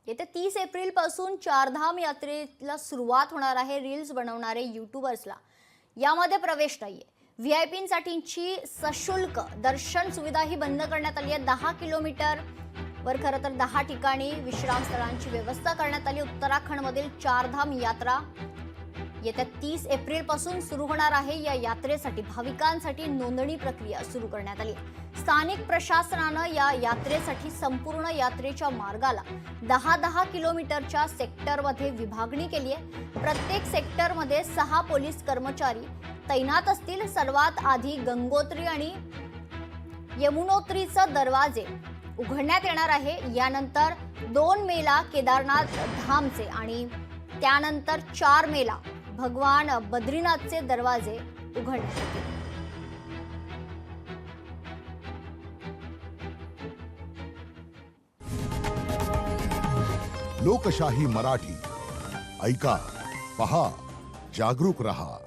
येत्या 30 एप्रिल पासून चारधाम यात्रेला सुरुवात होणार आहे। रील्स बनवणारे यूट्यूबर्सला यामध्ये प्रवेश नाहीये। व्हीआयपींसाठीची सशुल्क दर्शन सुविधा ही बंद करण्यात आली आहे। 10 किलोमीटर वर खरं तर 10 ठिकाणी विश्रामस्थळांची व्यवस्था करण्यात आली। उत्तराखंडमधील चारधाम यात्रा येत्या 30 एप्रिल पासून सुरू होणार आहे। या यात्रेसाठी भाविकांसाठी नोंदणी प्रक्रिया सुरू करण्यात आली आहे। स्थानिक प्रशासनानं या यात्रेसाठी संपूर्ण यात्रेच्या मार्गाला 10-10 किलोमीटरच्या सेक्टरमध्ये विभागणी केली आहे। प्रत्येक सेक्टरमध्ये 6 पोलीस कर्मचारी तैनात असतील। सर्वात आधी गंगोत्री आणि यमुनोत्रीचे दरवाजे उघडण्यात येणार आहे। यानंतर 2 मेला केदारनाथ धामचे आणि त्यानंतर 4 मेला भगवान बद्रीनाथचे दरवाजे उघडण्यात येतील। लोकशाही मराठी ऐका, पहा, जागरूक रहा।